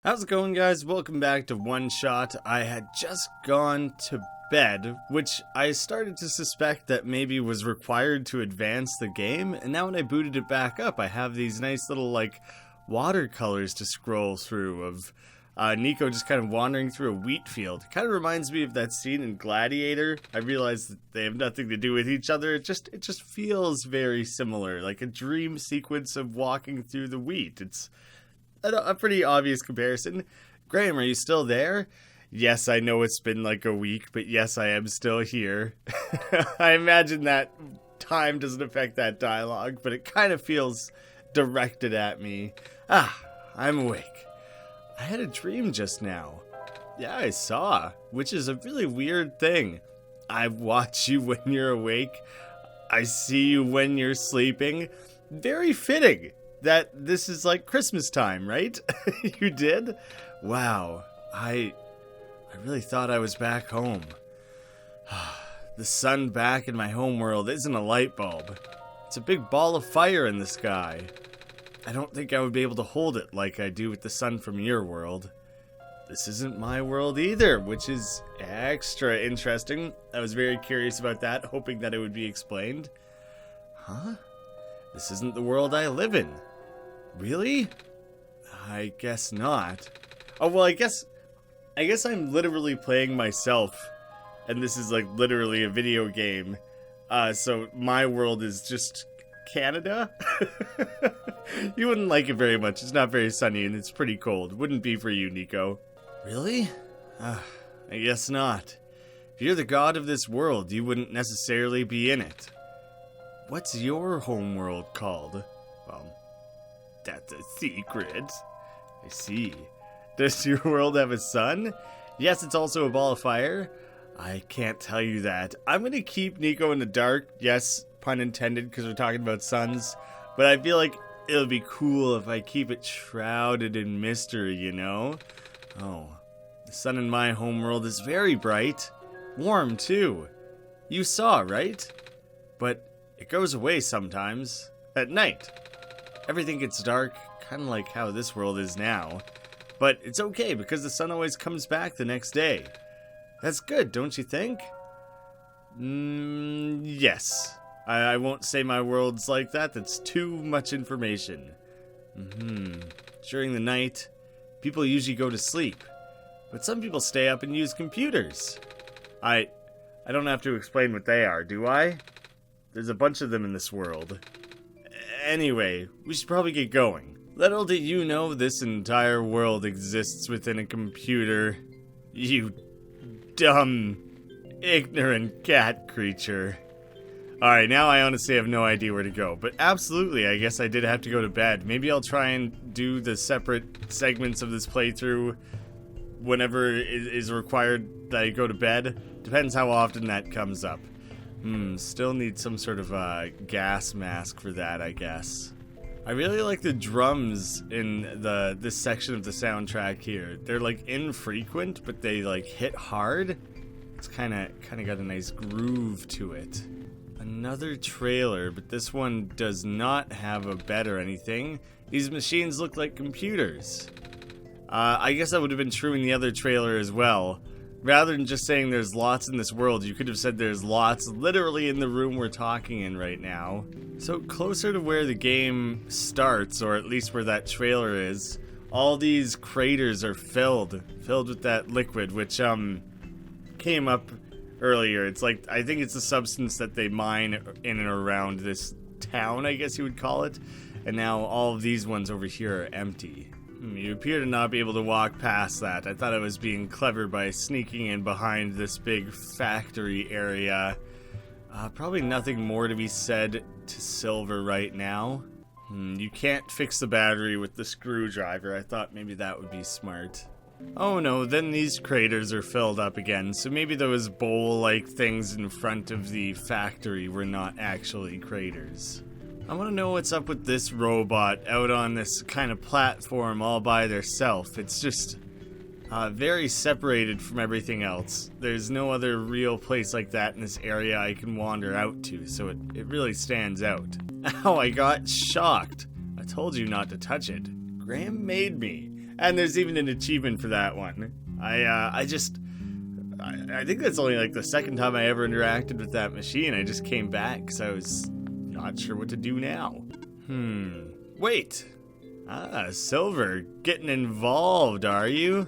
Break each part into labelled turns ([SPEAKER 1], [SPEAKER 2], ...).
[SPEAKER 1] How's it going, guys? Welcome back to OneShot. I had just gone to bed, which I started to suspect that maybe was required to advance the game, and now when I booted it back up, I have these nice little, watercolors to scroll through of Nico just kind of wandering through a wheat field. Kind of reminds me of that scene in Gladiator. I realize that they have nothing to do with each other. It just feels very similar, like a dream sequence of walking through the wheat. It's a pretty obvious comparison. Graeme, are you still there? Yes, I know it's been like a week, but yes, I am still here. I imagine that time doesn't affect that dialogue, but it kind of feels directed at me. I'm awake. I had a dream just now. Yeah, I saw, which is a really weird thing. I watch you when you're awake. I see you when you're sleeping. Very fitting that this is like Christmas time, right? You did? Wow. I really thought I was back home. The sun back in my home world isn't a light bulb. It's a big ball of fire in the sky. I don't think I would be able to hold it like I do with the sun from your world. This isn't my world either, which is extra interesting. I was very curious about that, hoping that it would be explained. Huh? This isn't the world I live in. Really? I guess not. Oh, well, I guess I'm literally playing myself, and this is like literally a video game. So my world is just Canada. You wouldn't like it very much. It's not very sunny and it's pretty cold. Wouldn't be for you, Nico. Really? I guess not. If you're the god of this world, you wouldn't necessarily be in it. What's your home world called? Well, that's a secret. I see. Does your world have a sun? Yes, it's also a ball of fire. I can't tell you that. I'm going to keep Nico in the dark. Yes, pun intended, because we're talking about suns. But I feel like it'll be cool if I keep it shrouded in mystery, you know? Oh, the sun in my homeworld is very bright. Warm, too. You saw, right? But it goes away sometimes. At night. Everything gets dark, kind of like how this world is now. But it's okay, because the sun always comes back the next day. That's good, don't you think? Yes. I won't say my world's like that. That's too much information. During the night, people usually go to sleep. But some people stay up and use computers. I don't have to explain what they are, do I? There's a bunch of them in this world. Anyway, we should probably get going. Little did you know this entire world exists within a computer. You dumb, ignorant cat creature. Alright, now I honestly have no idea where to go. But absolutely, I guess I did have to go to bed. Maybe I'll try and do the separate segments of this playthrough whenever it is required that I go to bed. Depends how often that comes up. Still need some sort of gas mask for that, I guess. I really like the drums in this section of the soundtrack here. They're like infrequent, but they like hit hard. It's kind of got a nice groove to it. Another trailer, but this one does not have a bed or anything. These machines look like computers. I guess that would have been true in the other trailer as well. Rather than just saying there's lots in this world, you could have said there's lots literally in the room we're talking in right now. So closer to where the game starts, or at least where that trailer is, all these craters are filled with that liquid, which came up earlier. It's like, I think it's a substance that they mine in and around this town, I guess you would call it. And now all of these ones over here are empty. You appear to not be able to walk past that. I thought I was being clever by sneaking in behind this big factory area. Probably nothing more to be said to Silver right now. You can't fix the battery with the screwdriver. I thought maybe that would be smart. Oh no, then these craters are filled up again, so maybe those bowl-like things in front of the factory were not actually craters. I want to know what's up with this robot out on this kind of platform all by theirself. It's just very separated from everything else. There's no other real place like that in this area I can wander out to, so it really stands out. Ow, I got shocked. I told you not to touch it. Graeme made me. And there's even an achievement for that one. I think that's only like the second time I ever interacted with that machine. I just came back because I was not sure what to do now. Wait. Silver, getting involved, are you?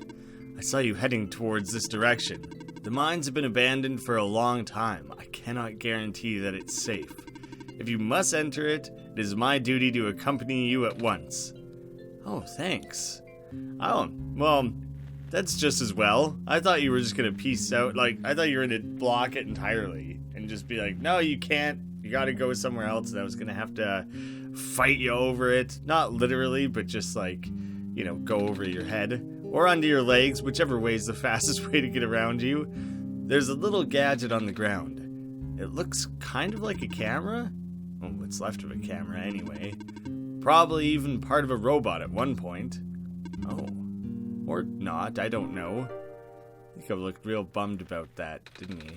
[SPEAKER 1] I saw you heading towards this direction. The mines have been abandoned for a long time. I cannot guarantee that it's safe. If you must enter it, it is my duty to accompany you at once. Oh, thanks. Oh, well, that's just as well. I thought you were just gonna peace out. Like, I thought you were gonna block it entirely and just be like, no, you can't. You gotta go somewhere else. And I was gonna have to fight you over it. Not literally, but just like, you know, go over your head. Or under your legs, whichever way is the fastest way to get around you. There's a little gadget on the ground. It looks kind of like a camera. Well, what's left of a camera anyway. Probably even part of a robot at one point. Oh. Or not, I don't know. I think I looked real bummed about that, didn't he?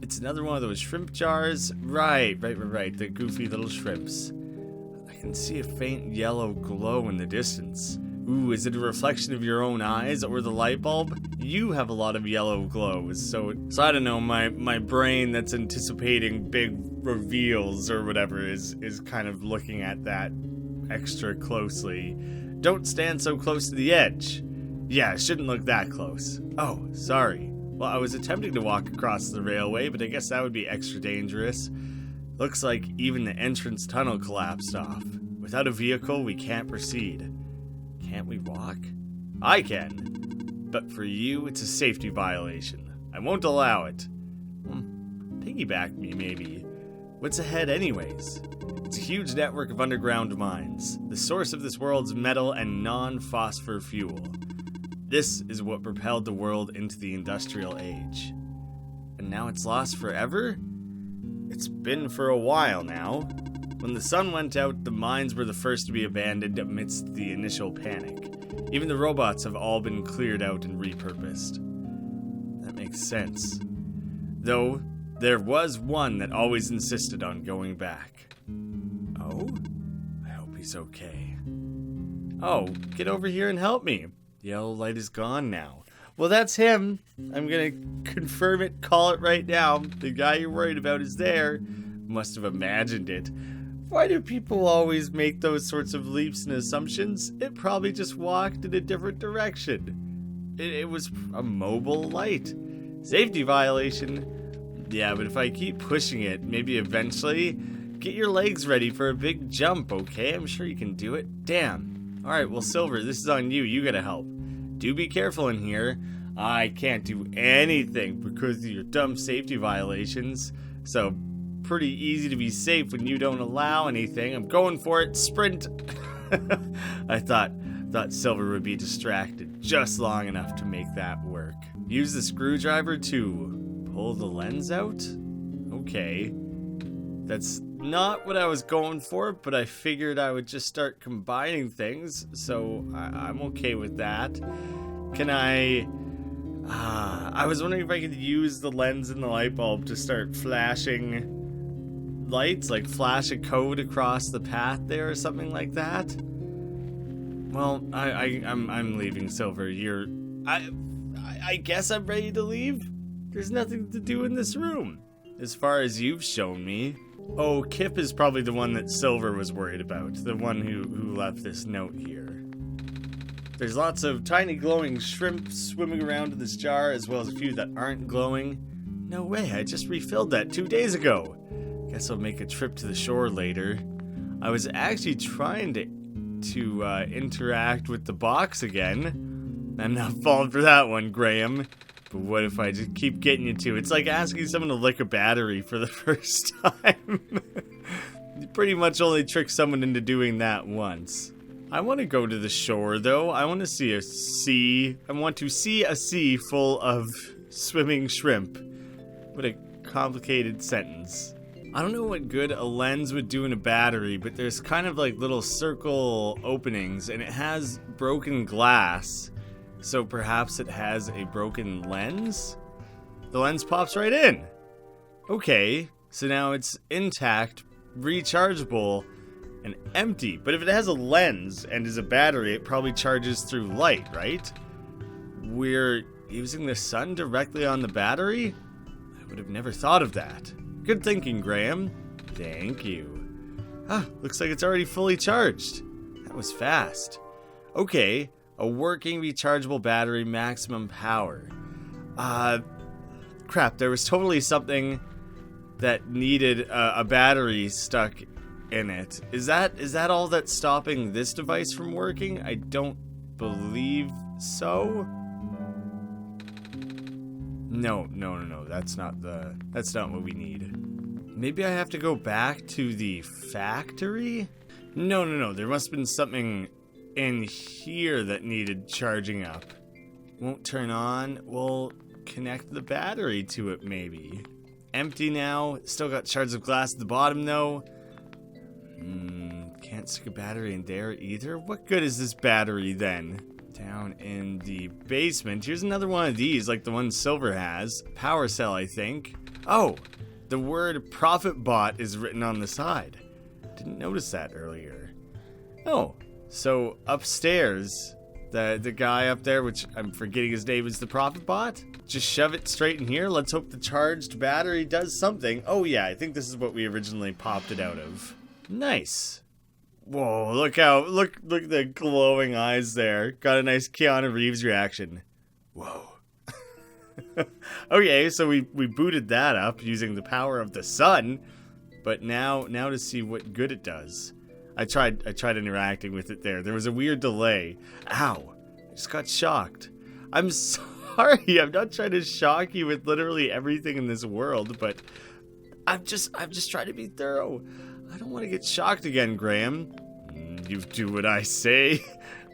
[SPEAKER 1] It's another one of those shrimp jars. Right. The goofy little shrimps. I can see a faint yellow glow in the distance. Ooh, is it a reflection of your own eyes or the light bulb? You have a lot of yellow glows, so I don't know, my brain that's anticipating big reveals or whatever is kind of looking at that extra closely. Don't stand so close to the edge. Yeah, shouldn't look that close. Oh, sorry. Well, I was attempting to walk across the railway, but I guess that would be extra dangerous. Looks like even the entrance tunnel collapsed off. Without a vehicle, we can't proceed. Can't we walk? I can. But for you, it's a safety violation. I won't allow it. Piggyback me, maybe. What's ahead anyways? It's a huge network of underground mines, the source of this world's metal and non-phosphor fuel. This is what propelled the world into the industrial age. And now it's lost forever? It's been for a while now. When the sun went out, the mines were the first to be abandoned amidst the initial panic. Even the robots have all been cleared out and repurposed. That makes sense. Though, there was one that always insisted on going back. Oh? I hope he's okay. Oh, get over here and help me. The yellow light is gone now. Well, that's him. I'm gonna confirm it, call it right now. The guy you're worried about is there. Must have imagined it. Why do people always make those sorts of leaps and assumptions? It probably just walked in a different direction. It was a mobile light. Safety violation. Yeah, but if I keep pushing it, maybe eventually, get your legs ready for a big jump, okay? I'm sure you can do it. Damn. Alright, well, Silver, this is on you. You gotta help. Do be careful in here. I can't do anything because of your dumb safety violations. So, pretty easy to be safe when you don't allow anything. I'm going for it. Sprint. I thought Silver would be distracted just long enough to make that work. Use the screwdriver to pull the lens out? Okay. That's not what I was going for, but I figured I would just start combining things, so I'm okay with that. Can I was wondering if I could use the lens and the light bulb to start flashing lights, like flash a code across the path there or something like that. Well, I'm leaving, Silver. I guess I'm ready to leave. There's nothing to do in this room, as far as you've shown me. Oh, Kip is probably the one that Silver was worried about, the one who left this note here. There's lots of tiny glowing shrimp swimming around in this jar, as well as a few that aren't glowing. No way, I just refilled that 2 days ago. Guess I'll make a trip to the shore later. I was actually trying to interact with the box again. I'm not falling for that one, Graeme. But what if I just keep getting you to? It's like asking someone to lick a battery for the first time. You pretty much only trick someone into doing that once. I want to go to the shore, though. I want to see a sea. I want to see a sea full of swimming shrimp. What a complicated sentence. I don't know what good a lens would do in a battery, but there's kind of like little circle openings, and it has broken glass. So perhaps it has a broken lens? The lens pops right in. Okay, so now it's intact, rechargeable, and empty. But if it has a lens and is a battery, it probably charges through light, right? We're using the sun directly on the battery? I would have never thought of that. Good thinking, Graeme. Thank you. Ah, looks like it's already fully charged. That was fast. Okay, a working rechargeable battery, maximum power. Crap, there was totally something that needed a battery stuck in it. Is that all that's stopping this device from working? I don't believe so. No, that's not what we need. Maybe I have to go back to the factory? No, there must have been something in here that needed charging up. Won't turn on. We'll connect the battery to it, maybe. Empty now. Still got shards of glass at the bottom, though. Can't stick a battery in there either. What good is this battery, then? Down in the basement. Here's another one of these, like the one Silver has. Power cell, I think. Oh, the word profit bot is written on the side. Didn't notice that earlier. Oh, so upstairs, the guy up there, which I'm forgetting his name, is the profit bot? Just shove it straight in here. Let's hope the charged battery does something. Oh yeah, I think this is what we originally popped it out of. Nice. Whoa, look at the glowing eyes there. Got a nice Keanu Reeves reaction. Whoa. Okay, so we booted that up using the power of the sun, but now to see what good it does. I tried interacting with it there. There was a weird delay. Ow. I just got shocked. I'm sorry. I'm not trying to shock you with literally everything in this world, but I'm just trying to be thorough. I don't want to get shocked again, Graeme. You do what I say.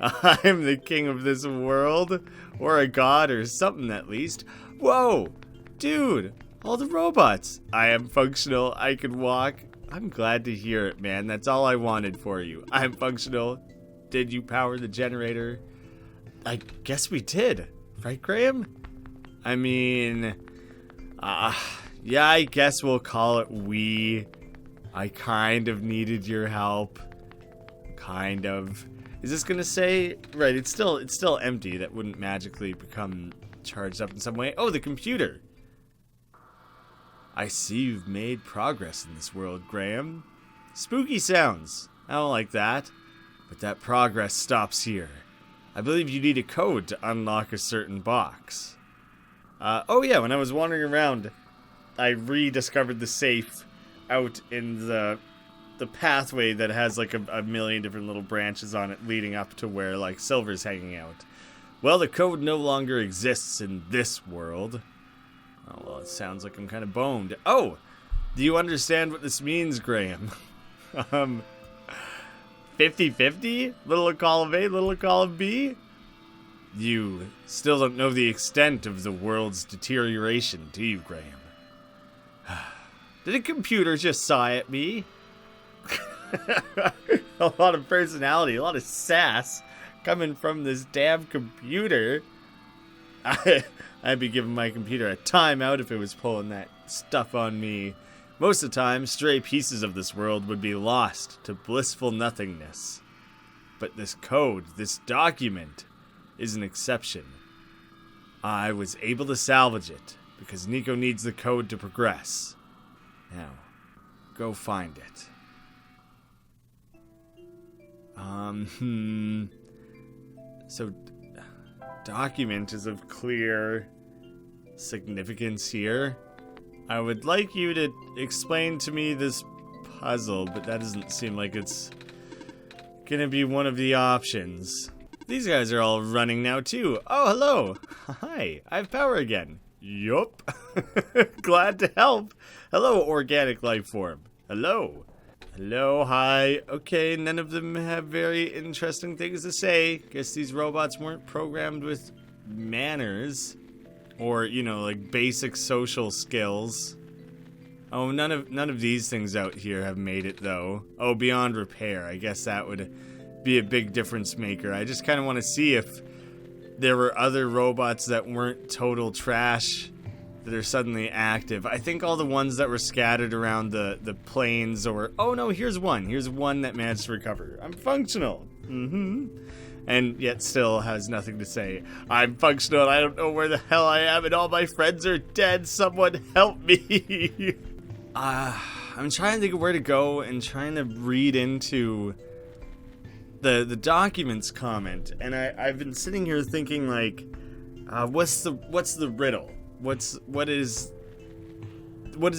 [SPEAKER 1] I'm the king of this world. Or a god or something at least. Whoa! Dude! All the robots! I am functional. I can walk. I'm glad to hear it, man. That's all I wanted for you. I'm functional. Did you power the generator? I guess we did. Right, Graeme? I mean... yeah, I guess we'll call it we. I kind of needed your help. Kind of. Is this gonna say... Right, it's still empty. That wouldn't magically become charged up in some way. Oh, the computer! I see you've made progress in this world, Graeme. Spooky sounds. I don't like that. But that progress stops here. I believe you need a code to unlock a certain box. Oh yeah, when I was wandering around, I rediscovered the safe out in the pathway that has like a million different little branches on it leading up to where like Silver's hanging out. Well, the code no longer exists in this world. Oh, well, it sounds like I'm kind of boned. Oh, do you understand what this means, Graeme? 50-50? Little column A, little column B? You still don't know the extent of the world's deterioration, do you, Graeme? Did a computer just sigh at me? A lot of personality, a lot of sass coming from this damn computer. I'd be giving my computer a timeout if it was pulling that stuff on me. Most of the time, stray pieces of this world would be lost to blissful nothingness. But this code, this document, is an exception. I was able to salvage it, because Nico needs the code to progress. Now, go find it. So, document is of clear significance here. I would like you to explain to me this puzzle, but that doesn't seem like it's gonna be one of the options. These guys are all running now too. Oh, hello. Hi, I have power again. Yup. Glad to help. Hello, organic life form. Hello. Hello, hi. Okay, none of them have very interesting things to say. Guess these robots weren't programmed with manners. Or, you know, like basic social skills. Oh, none of these things out here have made it, though. Oh, beyond repair. I guess that would be a big difference maker. I just kind of want to see if there were other robots that weren't total trash that are suddenly active. I think all the ones that were scattered around the plains or... Oh no, here's one. Here's one that managed to recover. I'm functional. And yet still has nothing to say. I'm functional and I don't know where the hell I am and all my friends are dead. Someone help me. I'm trying to think of where to go and trying to read into the documents comment. And I've been sitting here thinking like, what's the riddle? What is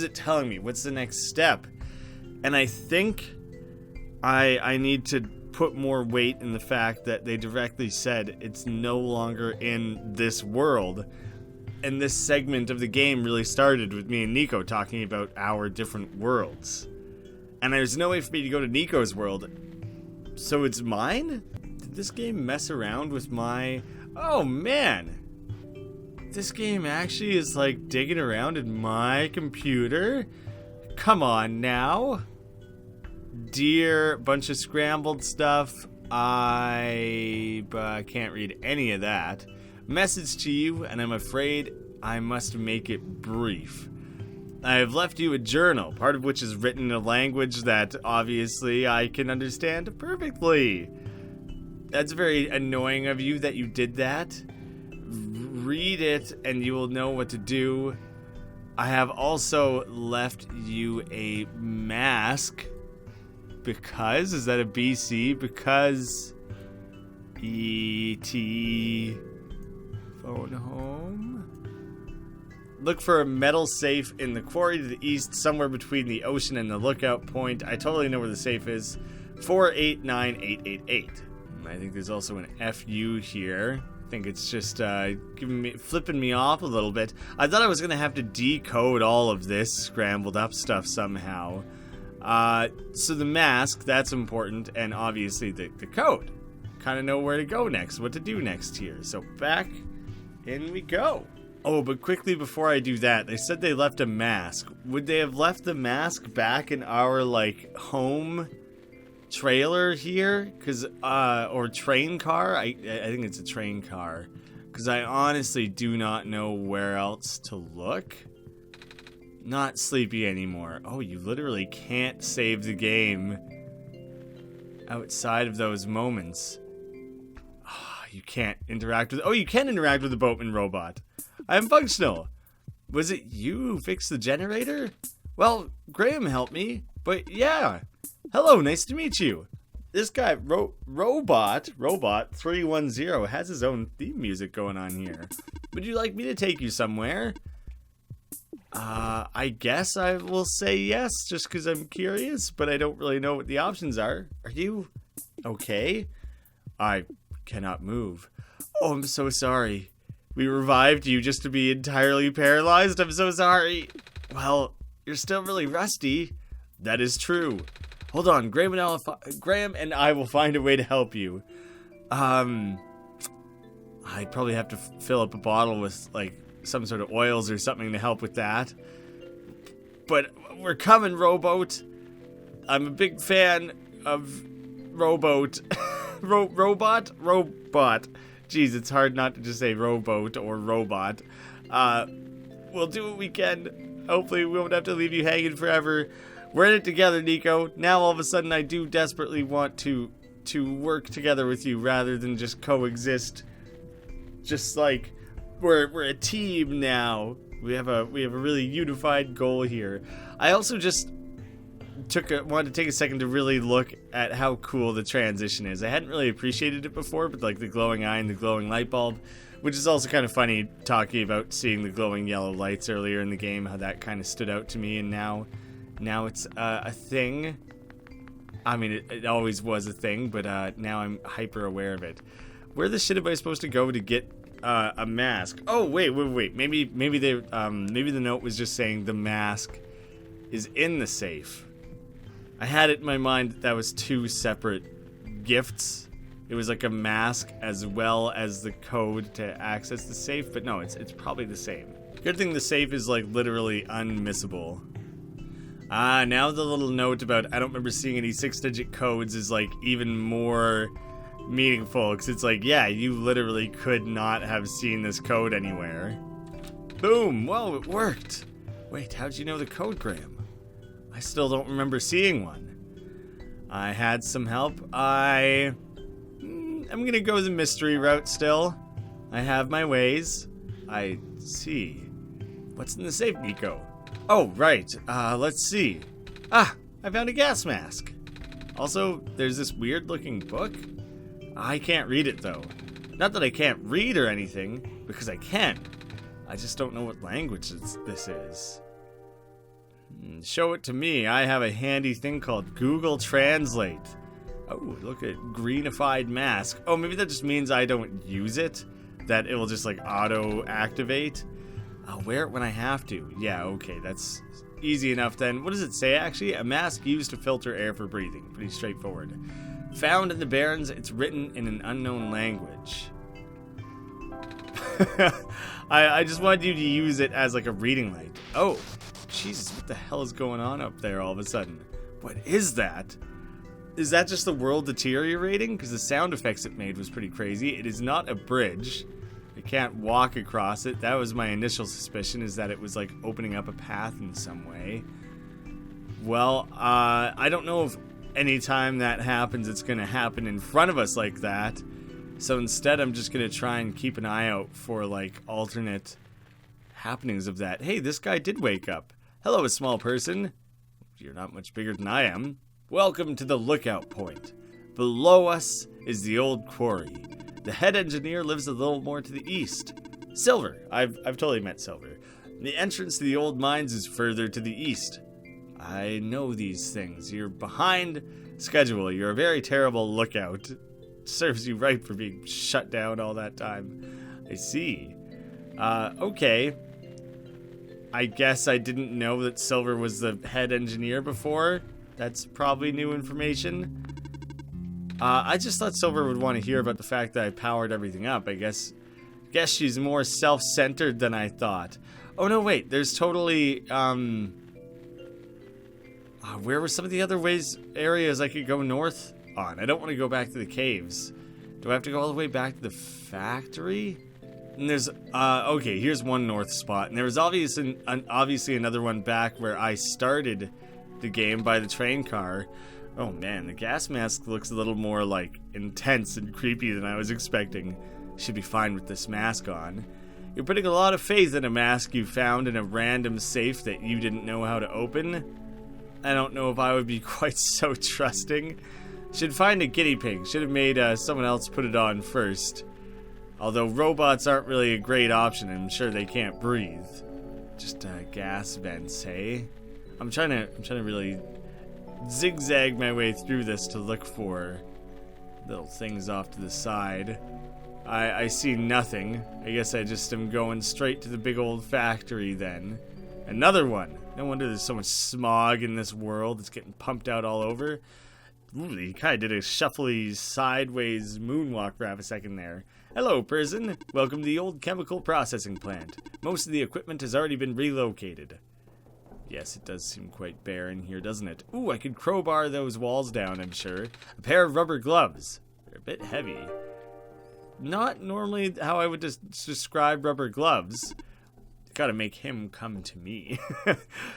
[SPEAKER 1] it telling me? What's the next step? And I think I need to put more weight in the fact that they directly said it's no longer in this world. And this segment of the game really started with me and Nico talking about our different worlds. And there's no way for me to go to Nico's world. So it's mine? Did this game mess around with my... Oh man! This game actually is like digging around in my computer? Come on now. Dear bunch of scrambled stuff. I can't read any of that. Message to you, and I'm afraid I must make it brief. I have left you a journal, part of which is written in a language that obviously I can understand perfectly. That's very annoying of you that you did that. Read it and you will know what to do. I have also left you a mask. Because? Is that a BC? Because... E.T. Phone home? Look for a metal safe in the quarry to the east, somewhere between the ocean and the lookout point. I totally know where the safe is. 489888. I think there's also an FU here. I think it's just flipping me off a little bit. I thought I was going to have to decode all of this scrambled up stuff somehow. So the mask, that's important, and obviously the code. Kind of know where to go next, what to do next here. So back in we go. Oh, but quickly before I do that, they said they left a mask. Would they have left the mask back in our, like, home trailer here? Or train car? I think it's a train car. Because I honestly do not know where else to look. Not sleepy anymore. Oh, you literally can't save the game outside of those moments. Oh, you can't interact with... Oh, you can interact with the boatman robot. I'm functional. Was it you who fixed the generator? Well, Graeme helped me, but yeah. Hello, nice to meet you. This guy, Robot 310, has his own theme music going on here. Would you like me to take you somewhere? I guess I will say yes, just because I'm curious, but I don't really know what the options are. Are you okay? I cannot move. Oh, I'm so sorry. We revived you just to be entirely paralyzed. I'm so sorry. Well, you're still really rusty. That is true. Hold on, Graeme and I will find a way to help you. I'd probably have to fill up a bottle with, like, some sort of oils or something to help with that. But we're coming, Rowboat. I'm a big fan of Rowboat. Robot? Jeez, it's hard not to just say rowboat or robot. We'll do what we can. Hopefully we won't have to leave you hanging forever. We're in it together, Nico. Now all of a sudden I do desperately want to work together with you rather than just coexist. Just like we're a team now. We have a really unified goal here. I also just wanted to take a second to really look at how cool the transition is. I hadn't really appreciated it before, but like the glowing eye and the glowing light bulb, which is also kind of funny talking about seeing the glowing yellow lights earlier in the game, how that kind of stood out to me, and now it's a thing. I mean, it always was a thing, but now I'm hyper aware of it. Where the shit am I supposed to go to get a mask? Oh, wait. Maybe the note was just saying the mask is in the safe. I had it in my mind that was two separate gifts. It was like a mask as well as the code to access the safe, but no, it's probably the same. Good thing the safe is like literally unmissable. Now the little note about I don't remember seeing any 6-digit codes is like even more meaningful, because it's like, yeah, you literally could not have seen this code anywhere. Boom! Whoa, it worked! Wait, how'd you know the code, Graeme? I still don't remember seeing one. I had some help. I'm gonna go the mystery route still. I have my ways. I see. What's in the safe, Nico? Oh, right. Let's see. Ah, I found a gas mask. Also, there's this weird-looking book. I can't read it, though. Not that I can't read or anything, because I can. I just don't know what language this is. Show it to me. I have a handy thing called Google Translate. Oh, look at greenified mask. Oh, maybe that just means I don't use it? That it will just, like, auto-activate? I'll wear it when I have to. Yeah, okay, that's easy enough then. What does it say, actually? A mask used to filter air for breathing. Pretty straightforward. Found in the Barrens, it's written in an unknown language. I just wanted you to use it as, like, a reading light. Oh, Jesus, what the hell is going on up there all of a sudden? What is that? Is that just the world deteriorating? Because the sound effects it made was pretty crazy. It is not a bridge. I can't walk across it. That was my initial suspicion, is that it was like opening up a path in some way. Well, I don't know if any time that happens it's going to happen in front of us like that. So instead I'm just going to try and keep an eye out for like alternate happenings of that. Hey, this guy did wake up. Hello, a small person. You're not much bigger than I am. Welcome to the lookout point. Below us is the old quarry. The head engineer lives a little more to the east. Silver. I've totally met Silver. The entrance to the old mines is further to the east. I know these things. You're behind schedule. You're a very terrible lookout. Serves you right for being shut down all that time. I see. Okay. I guess I didn't know that Silver was the head engineer before. That's probably new information. I just thought Silver would want to hear about the fact that I powered everything up. I guess she's more self-centered than I thought. Oh no, wait. There's totally where were some of the other areas I could go north on? I don't want to go back to the caves. Do I have to go all the way back to the factory? And there's okay, here's one north spot, and there was obviously another one back where I started the game by the train car. Oh man, the gas mask looks a little more like intense and creepy than I was expecting. Should be fine with this mask on. You're putting a lot of faith in a mask you found in a random safe that you didn't know how to open. I don't know if I would be quite so trusting. Should find a guinea pig. Should have made someone else put it on first. Although robots aren't really a great option, I'm sure they can't breathe. Just gas vents, hey? I'm trying to really zigzag my way through this to look for little things off to the side. I see nothing. I guess I just am going straight to the big old factory then. Another one. No wonder there's so much smog in this world. It's getting pumped out all over. Ooh, he kind of did a shuffly sideways moonwalk for half a second there. Hello, person. Welcome to the old chemical processing plant. Most of the equipment has already been relocated. Yes, it does seem quite barren here, doesn't it? Ooh, I could crowbar those walls down, I'm sure. A pair of rubber gloves. They're a bit heavy. Not normally how I would describe rubber gloves. Gotta make him come to me.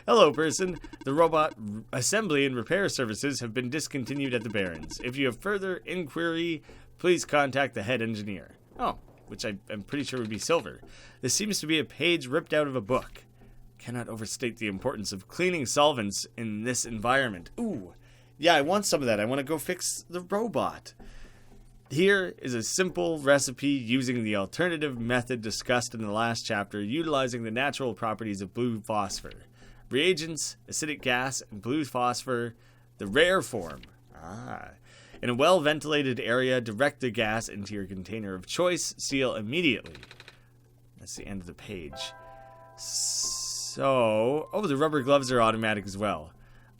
[SPEAKER 1] Hello, person. The robot assembly and repair services have been discontinued at the Barrens. If you have further inquiry, please contact the head engineer. Oh, which I'm pretty sure would be Silver. This seems to be a page ripped out of a book. Cannot overstate the importance of cleaning solvents in this environment. Ooh, yeah, I want some of that. I want to go fix the robot. Here is a simple recipe using the alternative method discussed in the last chapter, utilizing the natural properties of blue phosphor. Reagents, acidic gas, and blue phosphor, the rare form. In a well-ventilated area, direct the gas into your container of choice. Seal immediately. That's the end of the page. So, the rubber gloves are automatic as well.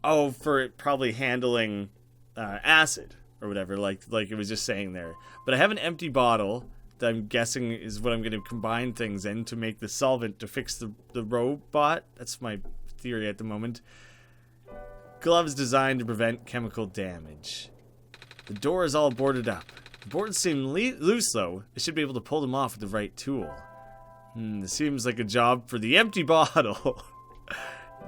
[SPEAKER 1] Oh, for it probably handling acid or whatever, like it was just saying there. But I have an empty bottle that I'm guessing is what I'm going to combine things in to make the solvent to fix the robot. That's my theory at the moment. Gloves designed to prevent chemical damage. The door is all boarded up. The boards seem loose though. I should be able to pull them off with the right tool. This seems like a job for the empty bottle.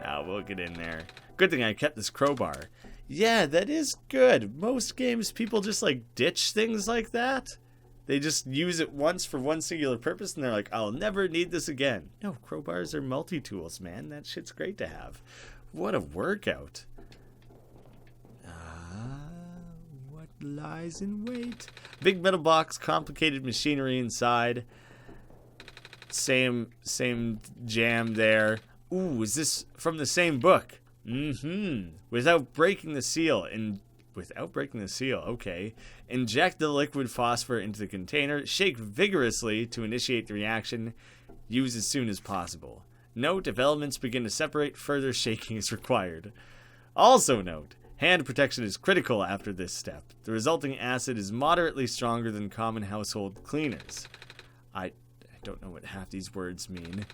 [SPEAKER 1] Now we'll get in there. Good thing I kept this crowbar. Yeah, that is good. Most games, people just like ditch things like that. They just use it once for one singular purpose, and they're like, I'll never need this again. No, crowbars are multi-tools, man. That shit's great to have. What a workout. What lies in wait? Big metal box, complicated machinery inside. Same jam there. Ooh, is this from the same book? Without breaking the seal. Okay. Inject the liquid phosphor into the container. Shake vigorously to initiate the reaction. Use as soon as possible. Note, if elements begin to separate, further shaking is required. Also note, hand protection is critical after this step. The resulting acid is moderately stronger than common household cleaners. I don't know what half these words mean.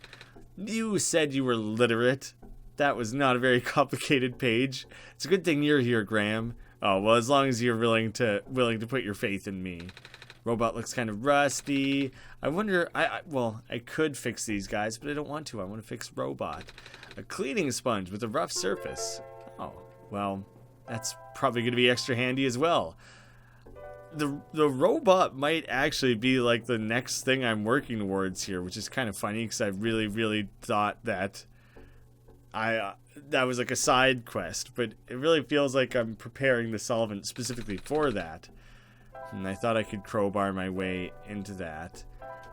[SPEAKER 1] You said you were literate. That was not a very complicated page. It's a good thing you're here, Graeme. Oh, well, as long as you're willing to put your faith in me. Robot looks kind of rusty. I wonder, I could fix these guys, but I don't want to. I want to fix Robot. A cleaning sponge with a rough surface. Oh, well, that's probably going to be extra handy as well. The robot might actually be like the next thing I'm working towards here, which is kind of funny because I really thought that that was like a side quest, but it really feels like I'm preparing the solvent specifically for that. And I thought I could crowbar my way into that.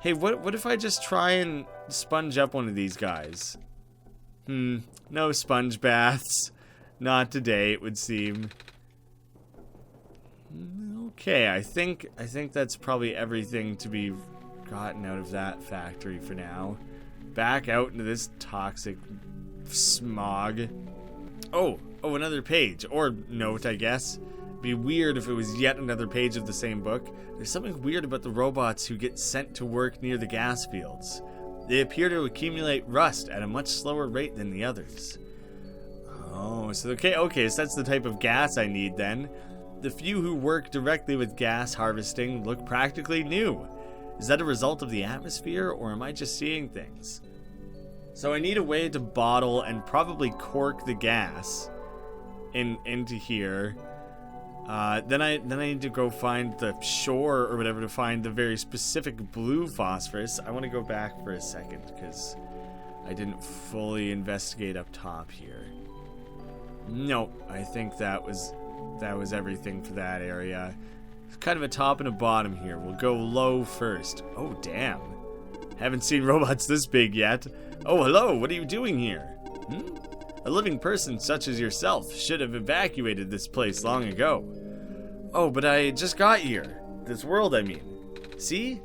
[SPEAKER 1] Hey, what if I just try and sponge up one of these guys? No sponge baths. Not today, it would seem. Okay, I think that's probably everything to be gotten out of that factory for now. Back out into this toxic smog. Oh, another page. Or note, I guess. It'd be weird if it was yet another page of the same book. There's something weird about the robots who get sent to work near the gas fields. They appear to accumulate rust at a much slower rate than the others. Oh, so okay, so that's the type of gas I need then. The few who work directly with gas harvesting look practically new. Is that a result of the atmosphere, or am I just seeing things? So I need a way to bottle and probably cork the gas into here. Then I need to go find the shore or whatever to find the very specific blue phosphorus. I want to go back for a second because I didn't fully investigate up top here. No, I think that was everything for that area. It's kind of a top and a bottom here. We'll go low first. Oh, damn. Haven't seen robots this big yet. Oh, hello, what are you doing here? A living person such as yourself should have evacuated this place long ago. Oh, but I just got here. This world, I mean. See?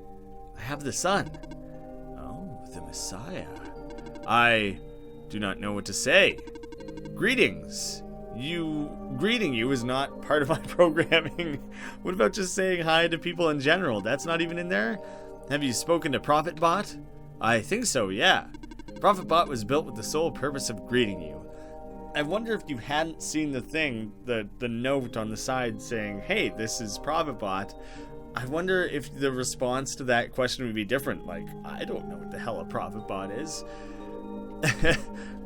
[SPEAKER 1] I have the sun. Oh, the Messiah. I do not know what to say. Greetings. Greeting you is not part of my programming. What about just saying hi to people in general? That's not even in there? Have you spoken to ProfitBot? I think so, yeah. ProfitBot was built with the sole purpose of greeting you. I wonder if you hadn't seen the thing, the note on the side saying, hey, this is ProfitBot. I wonder if the response to that question would be different. Like, I don't know what the hell a ProfitBot is.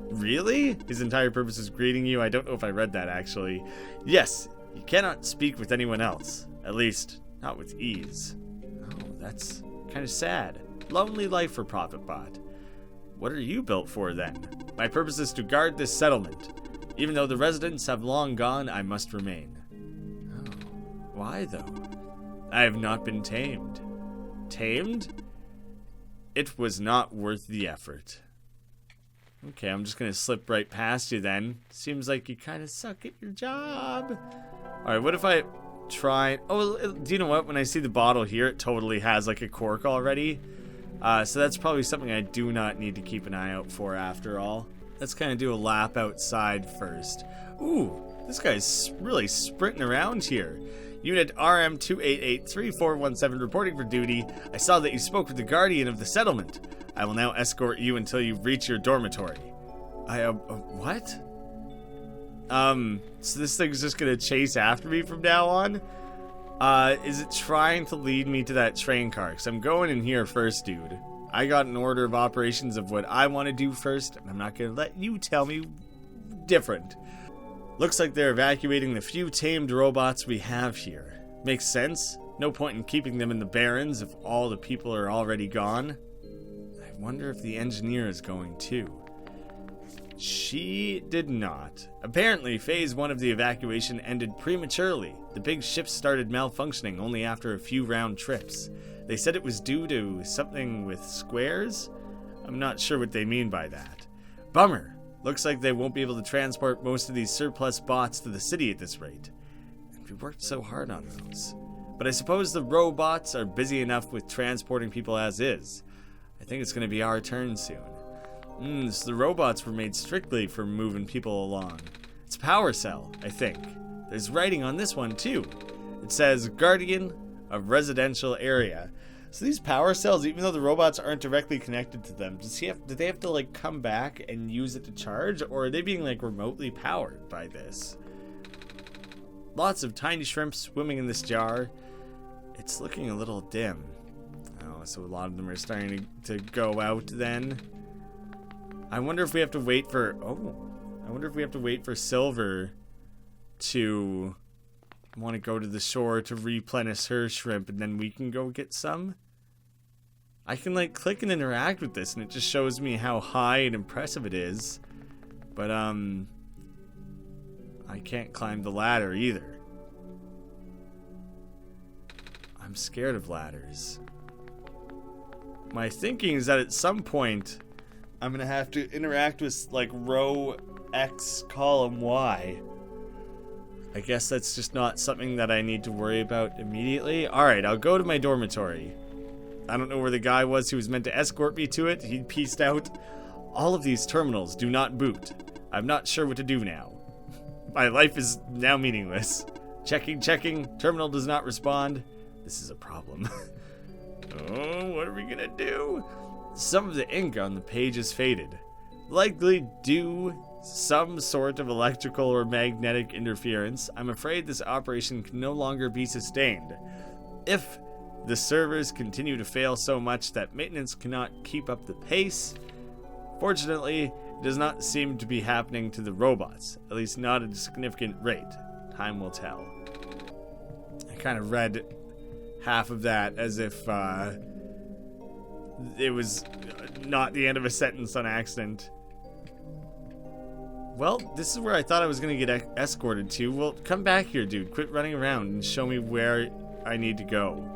[SPEAKER 1] Really? His entire purpose is greeting you? I don't know if I read that, actually. Yes, you cannot speak with anyone else. At least, not with ease. Oh, that's kind of sad. Lonely life for ProfitBot. What are you built for, then? My purpose is to guard this settlement. Even though the residents have long gone, I must remain. Oh, why, though? I have not been tamed. Tamed? It was not worth the effort. Okay, I'm just gonna slip right past you then. Seems like you kind of suck at your job. Alright, what if I try... Oh, do you know what? When I see the bottle here, it totally has like a cork already. So that's probably something I do not need to keep an eye out for after all. Let's kind of do a lap outside first. Ooh, this guy's really sprinting around here. Unit RM2883-417 reporting for duty. I saw that you spoke with the guardian of the settlement. I will now escort you until you reach your dormitory. What? So this thing's just gonna chase after me from now on? Is it trying to lead me to that train car? Because I'm going in here first, dude. I got an order of operations of what I want to do first, and I'm not going to let you tell me different. Looks like they're evacuating the few tamed robots we have here. Makes sense. No point in keeping them in the Barrens if all the people are already gone. I wonder if the engineer is going too. She did not. Apparently, phase 1 of the evacuation ended prematurely. The big ship started malfunctioning only after a few round trips. They said it was due to something with squares? I'm not sure what they mean by that. Bummer. Looks like they won't be able to transport most of these surplus bots to the city at this rate. And we worked so hard on those. But I suppose the robots are busy enough with transporting people as is. I think it's going to be our turn soon. So the robots were made strictly for moving people along. It's a power cell, I think. There's writing on this one too. It says, Guardian of Residential Area. So these power cells, even though the robots aren't directly connected to them, do they have to like come back and use it to charge? Or are they being like remotely powered by this? Lots of tiny shrimp swimming in this jar. It's looking a little dim. Oh, so a lot of them are starting to go out then. I wonder if we have to wait for... I wonder if we have to wait for Silver to want to go to the shore to replenish her shrimp, and then we can go get some. I can like click and interact with this, and it just shows me how high and impressive it is. But I can't climb the ladder either. I'm scared of ladders. My thinking is that at some point I'm gonna have to interact with like row X, column Y. I guess that's just not something that I need to worry about immediately. Alright, I'll go to my dormitory. I don't know where the guy was who was meant to escort me to it. He pieced out. All of these terminals do not boot. I'm not sure what to do now. My life is now meaningless. Checking. Terminal does not respond. This is a problem. Oh, what are we gonna do? Some of the ink on the page is faded. Likely due some sort of electrical or magnetic interference. I'm afraid this operation can no longer be sustained. If the servers continue to fail so much that maintenance cannot keep up the pace. Fortunately, it does not seem to be happening to the robots, at least not at a significant rate. Time will tell. I kind of read half of that as if it was not the end of a sentence on accident. Well, this is where I thought I was going to get escorted to. Well, come back here, dude. Quit running around and show me where I need to go.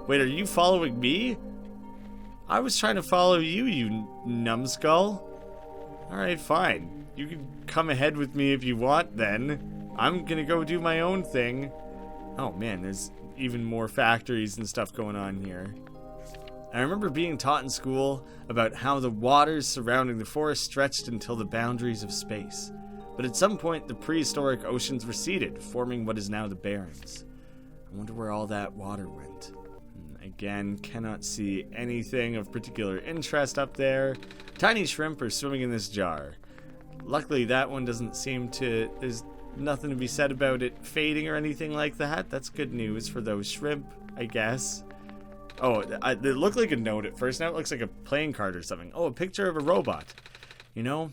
[SPEAKER 1] Wait, are you following me? I was trying to follow you, you numbskull. Alright, fine. You can come ahead with me if you want, then. I'm gonna go do my own thing. Oh man, there's even more factories and stuff going on here. I remember being taught in school about how the waters surrounding the forest stretched until the boundaries of space. But at some point, the prehistoric oceans receded, forming what is now the Barrens. I wonder where all that water went. Again, cannot see anything of particular interest up there. Tiny shrimp are swimming in this jar. Luckily, that one doesn't seem to... There's nothing to be said about it fading or anything like that. That's good news for those shrimp, I guess. Oh, it looked like a note at first. Now it looks like a playing card or something. Oh, a picture of a robot. You know,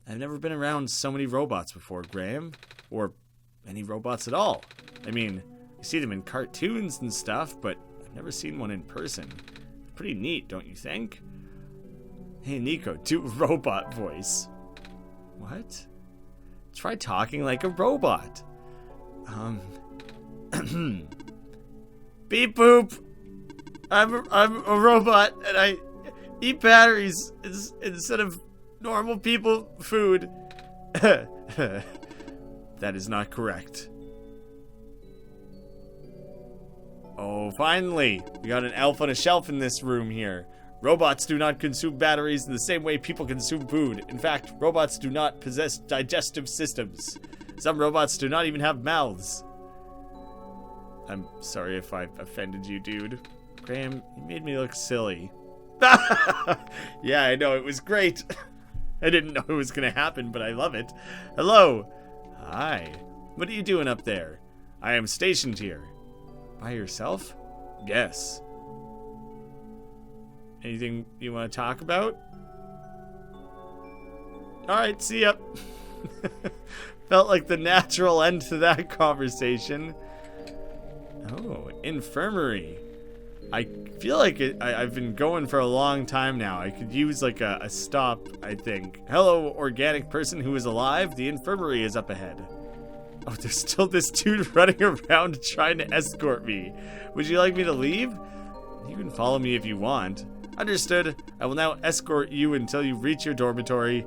[SPEAKER 1] I've never been around so many robots before, Graeme. Or any robots at all. I mean, you see them in cartoons and stuff, but never seen one in person. Pretty neat, don't you think? Hey, Nico, do a robot voice. What? Try talking like a robot. Beep boop. I'm a robot and I eat batteries instead of normal people food. That is not correct. Oh, finally! We got an elf on a shelf in this room here. Robots do not consume batteries in the same way people consume food. In fact, robots do not possess digestive systems. Some robots do not even have mouths. I'm sorry if I offended you, dude. Graeme, you made me look silly. Yeah, I know, it was great. I didn't know it was gonna happen, but I love it. Hello! Hi. What are you doing up there? I am stationed here. By yourself? Yes. Anything you want to talk about? Alright, see ya. Felt like the natural end to that conversation. Oh, infirmary. I feel like I've been going for a long time now. I could use like a stop, I think. Hello, organic person who is alive. The infirmary is up ahead. Oh, there's still this dude running around trying to escort me. Would you like me to leave? You can follow me if you want. Understood. I will now escort you until you reach your dormitory.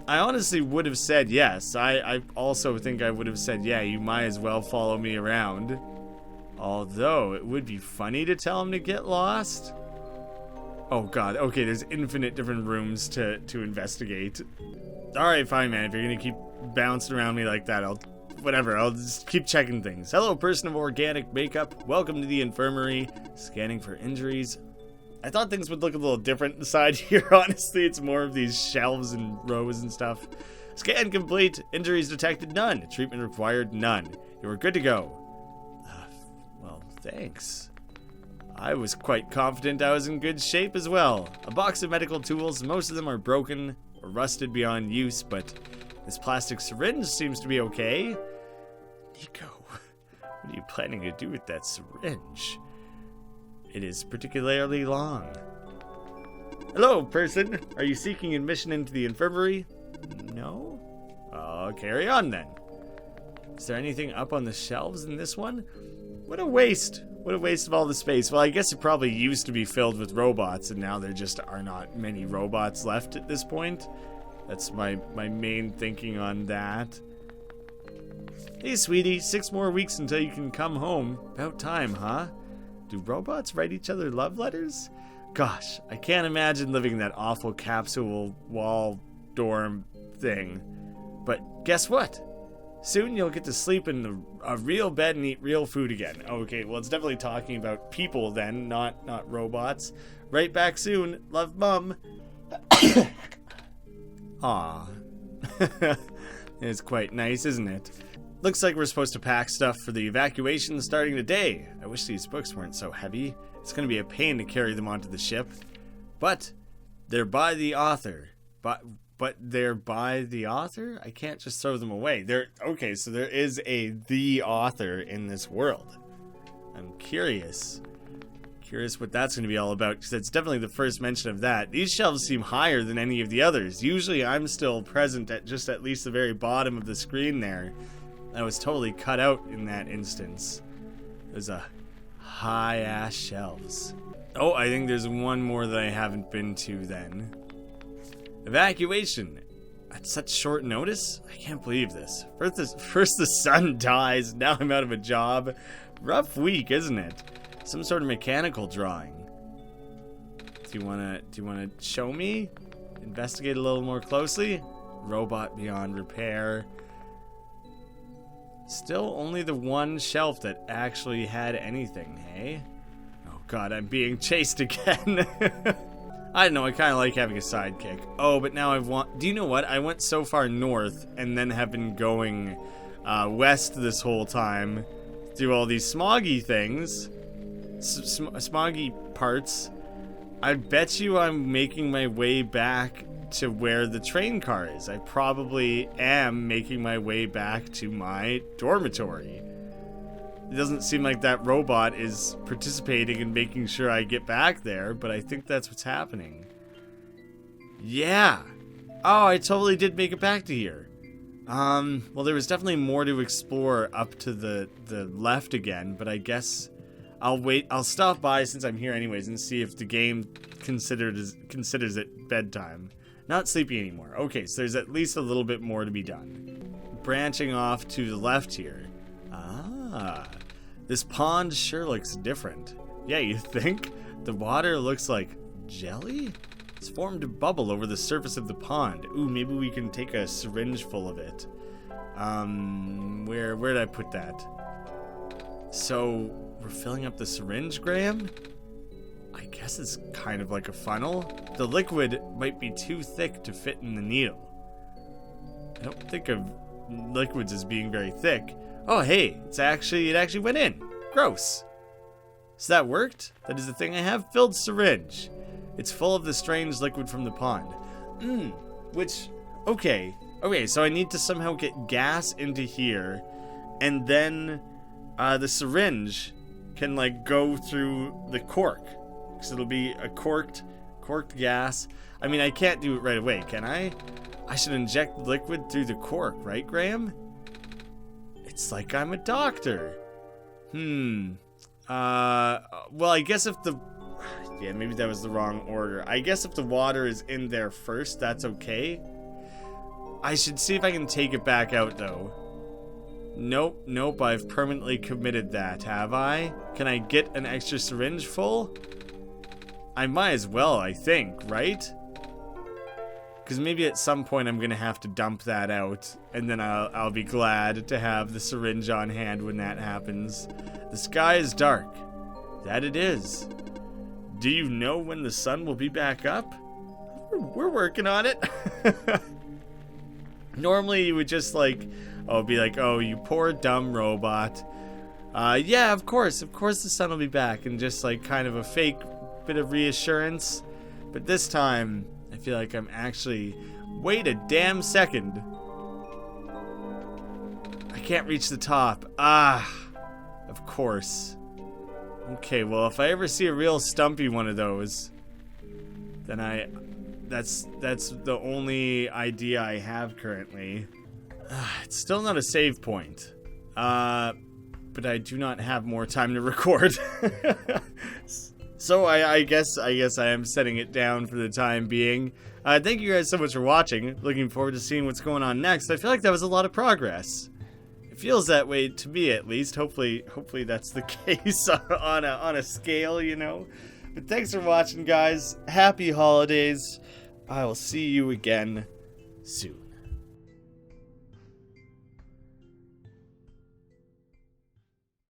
[SPEAKER 1] I honestly would have said yes. I also think I would have said, yeah, you might as well follow me around. Although, it would be funny to tell him to get lost. Oh god, okay, there's infinite different rooms to investigate. Alright, fine, man. If you're gonna keep bouncing around me like that, I'll just keep checking things. Hello, person of organic makeup. Welcome to the infirmary. Scanning for injuries. I thought things would look a little different inside here, honestly. It's more of these shelves and rows and stuff. Scan complete. Injuries detected, none. Treatment required, none. You are good to go. Well, thanks. I was quite confident I was in good shape as well. A box of medical tools. Most of them are broken or rusted beyond use, but this plastic syringe seems to be okay. Nico, what are you planning to do with that syringe? It is particularly long. Hello, person. Are you seeking admission into the infirmary? No? Carry on then. Is there anything up on the shelves in this one? What a waste. What a waste of all the space. Well, I guess it probably used to be filled with robots, and now there just are not many robots left at this point. That's my main thinking on that. Hey, sweetie. 6 more weeks until you can come home. About time, huh? Do robots write each other love letters? Gosh, I can't imagine living in that awful capsule wall dorm thing. But guess what? Soon you'll get to sleep in a real bed and eat real food again. Okay, well, it's definitely talking about people then, not robots. Right back soon. Love, Mum. Aw. It's quite nice, isn't it? Looks like we're supposed to pack stuff for the evacuation starting today. I wish these books weren't so heavy. It's going to be a pain to carry them onto the ship. But they're by the author. But they're by the author? I can't just throw them away. Okay, so there is the author in this world. I'm curious. Curious what that's going to be all about, because it's definitely the first mention of that. These shelves seem higher than any of the others. Usually I'm still present at just at least the very bottom of the screen there. I was totally cut out in that instance. There's a high-ass shelves. Oh, I think there's one more that I haven't been to then. Evacuation. At such short notice? I can't believe this. First the son dies, now I'm out of a job. Rough week, isn't it? Some sort of mechanical drawing. Do you wanna show me? Investigate a little more closely? Robot beyond repair. Still only the one shelf that actually had anything, hey? Oh god, I'm being chased again. I don't know, I kind of like having a sidekick. Oh, but now do you know what? I went so far north and then have been going west this whole time. Do all these smoggy things. Smoggy parts. I bet you I'm making my way back to where the train car is. I probably am making my way back to my dormitory. It doesn't seem like that robot is participating in making sure I get back there, but I think that's what's happening. Yeah. Oh, I totally did make it back to here. Well, there was definitely more to explore up to the left again, but I guess I'll wait. I'll stop by since I'm here anyways and see if the game considers it bedtime. Not sleepy anymore. Okay, so there's at least a little bit more to be done. Branching off to the left here. Ah, this pond sure looks different. Yeah, you think? The water looks like jelly? It's formed a bubble over the surface of the pond. Ooh, maybe we can take a syringe full of it. Where did I put that? So, we're filling up the syringe, Graeme? I guess it's kind of like a funnel. The liquid might be too thick to fit in the needle. I don't think of liquids as being very thick. Oh, hey, it actually went in. Gross. So that worked? That is the thing I have. Filled syringe. It's full of the strange liquid from the pond. Which, okay, so I need to somehow get gas into here, and then the syringe can like go through the cork, because it'll be a corked gas. I mean, I can't do it right away, can I? I should inject liquid through the cork, right, Graeme? It's like I'm a doctor. Well, I guess if the... Yeah, maybe that was the wrong order. I guess if the water is in there first, that's okay. I should see if I can take it back out, though. Nope, I've permanently committed that, have I? Can I get an extra syringe full? I might as well, I think, right? Because maybe at some point I'm gonna have to dump that out, and then I'll be glad to have the syringe on hand when that happens. The sky is dark. That it is. Do you know when the sun will be back up? We're working on it. Normally you would just like, be like, oh, you poor dumb robot. Yeah, of course the sun will be back, and just like kind of a fake bit of reassurance. But this time, I feel like I'm actually, wait a damn second. I can't reach the top. Of course. Okay, well, if I ever see a real stumpy one of those, then that's the only idea I have currently. It's still not a save point. But I do not have more time to record. So I guess I am setting it down for the time being. Thank you guys so much for watching. Looking forward to seeing what's going on next. I feel like that was a lot of progress. It feels that way to me, at least. Hopefully that's the case on a scale, you know. But thanks for watching, guys. Happy holidays. I will see you again soon.